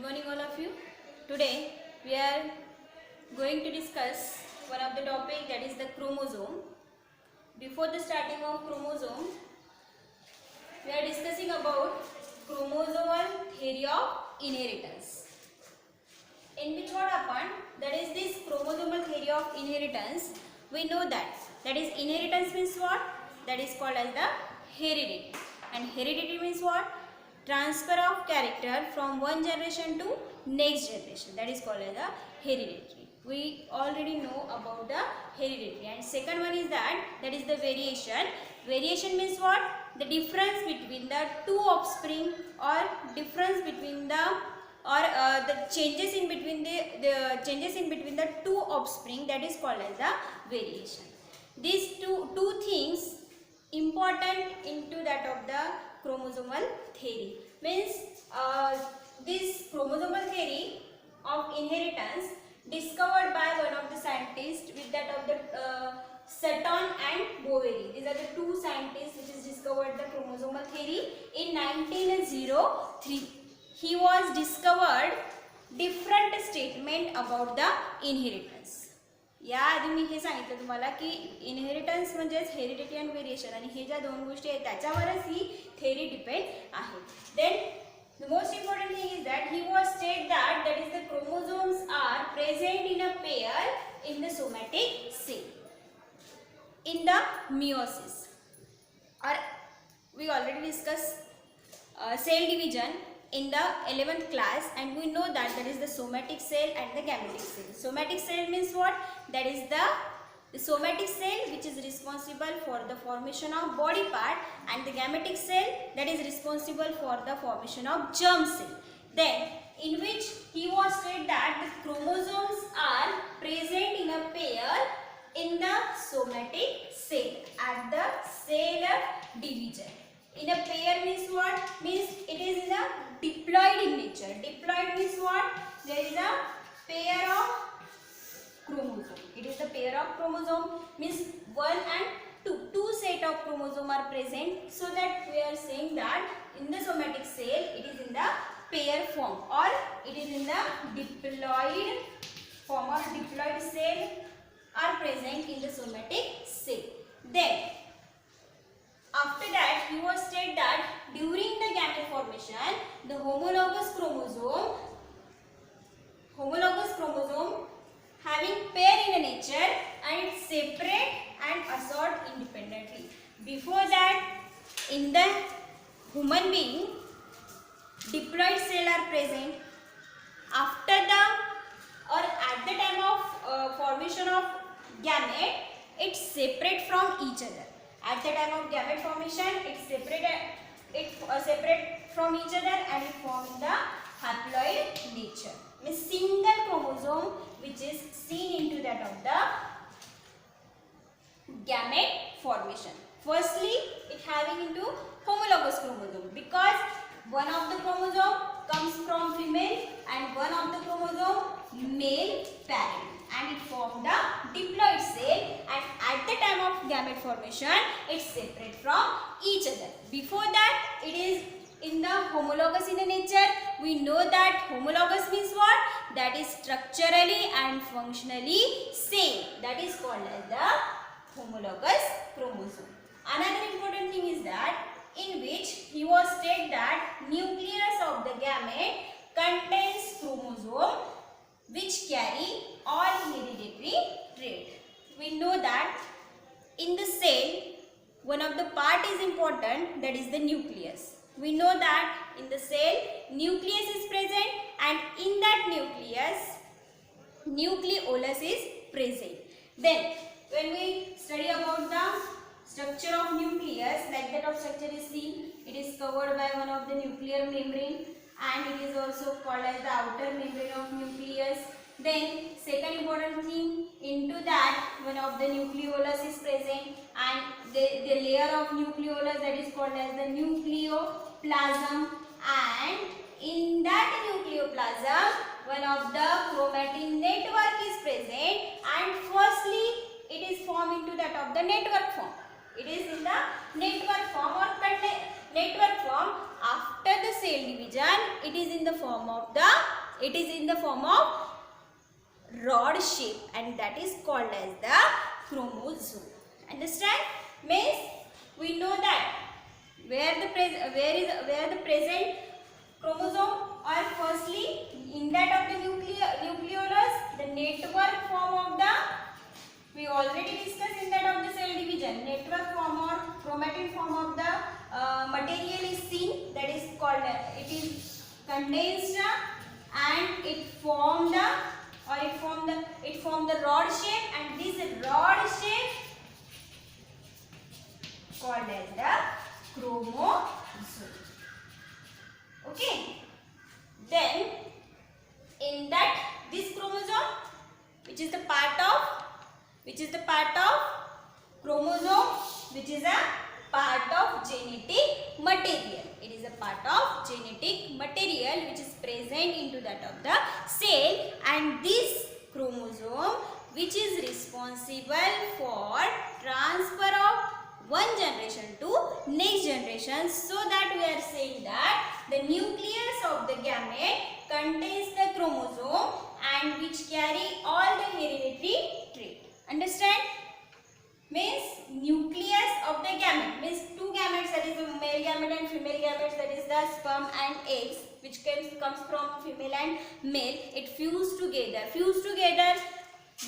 Good morning all of you. Today we are going to discuss one of the topic, that is the chromosome. Before the starting of chromosome, we are discussing about chromosomal theory of inheritance. In which what happened, that is this chromosomal theory of inheritance, we know that is inheritance means what? That is called as the heredity. And heredity means what? Transfer of character from one generation to next generation, that is called as the hereditary. We already know about the hereditary. And second one is that is the variation. Variation means what? The difference between the two offspring, or difference between the the changes in between the changes in between the two offspring, that is called as the variation. These two things important into that of the chromosomal theory. Means this chromosomal theory of inheritance discovered by one of the scientists, with that of the Sutton and Boveri. These are the two scientists which is discovered the chromosomal theory in 1903. He was discovered different statement about the inheritance. या आधी मी हे सांगितलं तुम्हाला की inheritance म्हणजेच heredity and variation, आणि हे ज्या दोन गोष्टी आहेत त्याच्यावरच ही थेअरी डिपेंड आहे. Then the most important thing is that he was state that is the chromosomes are present in a pair in the somatic cell in the meiosis, or we already discussed cell division in the 11th class, and we know that is the somatic cell and the gametic cell. Somatic cell means what? That is the somatic cell which is responsible for the formation of body part, and the gametic cell that is responsible for the formation of germ cell. Then in which he was said that the chromosomes are present in a pair in the somatic cell at the cell division. In a pair means what? Means it is in a diploid in nature. Diploid means what? There is a pair of chromosome. It is the pair of chromosome, means 1 and 2. Two set of chromosome are present, so that we are saying that in the somatic cell it is in the pair form, or it is in the diploid form, or diploid cell are present in the somatic cell. Then after that he was said that during the gamete formation the homologous chromosome having pair in a nature and it separate and assort independently. Before that in the human being diploid cell are present. After the or at the time of formation of gamete, it separate from each other. At the time of gamete formation, it separate from each other and it form the haploid nature. Means single chromosome which is seen into that of the gamete formation. Firstly, it having into homologous chromosome, because one of the chromosome comes from female and one of the chromosome male parent, and it form the diploid cell, and at the time of gamete formation it separate from each other. Before that it is in the homologous in the nature. We know that homologous means what? That is structurally and functionally same, that is called as the homologous chromosome. Another important thing is that in which he was said that nucleus of the gamete contains chromosome which carry all hereditary traits. We know that in the cell one of the part is important, that is the nucleus. We know that in the cell nucleus is present, and in that nucleus nucleolus is present. Then when we study about the structure of nucleus, like that of structure is seen, it is covered by one of the nuclear membrane, and it is also called as the outer membrane of nucleus. Then second important thing, into that one of the nucleolus is present, and the layer of nucleolus, that is called as the nucleoplasm, and in that nucleoplasm one of the chromatin network is present, and firstly it is formed into that of the network form. It is in the network form, or network form after the cell division. It is in the form of rod shape, and that is called as the chromosome. Understand? Means we know that where the present chromosome are firstly in that of the nucleolus, the network form of the, we already discussed in that of the cell division, network form or chromatin form of the material is seen, that is called, it is condensed and it formed the rod shape, and this rod shape called as the chromosome. Okay. Then in that this chromosome, which is the part of chromosome, which is a part of genetic material. It is a part of genetic material which is present into that of the cell, and this chromosome which is responsible for transfer of one generation to next generation. So that we are saying that the nucleus of the gamete contains the chromosome and which carry all the hereditary trait. Understand? Means nucleus of the gamete means two gametes, that is the male gamete and female gametes, that is the sperm and eggs, which comes from female and male. It fuse together.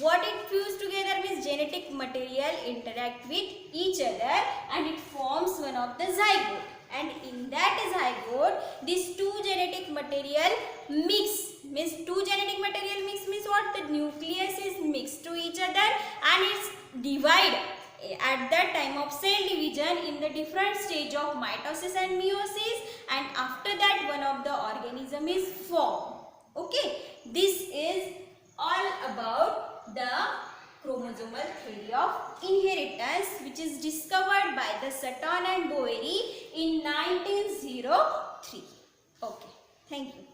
What it fuse together means genetic material interact with each other and it forms one of the zygote. And in that zygote, these two genetic material mix. Means two genetic material mix means what? The nucleus is mixed to each other and it's divide at that time of cell division in the different stage of mitosis and meiosis, and after that one of the organism is formed. Okay, this is all about the chromosomal theory of inheritance, which is discovered by the Sutton and Boveri in 1903. Okay, thank you.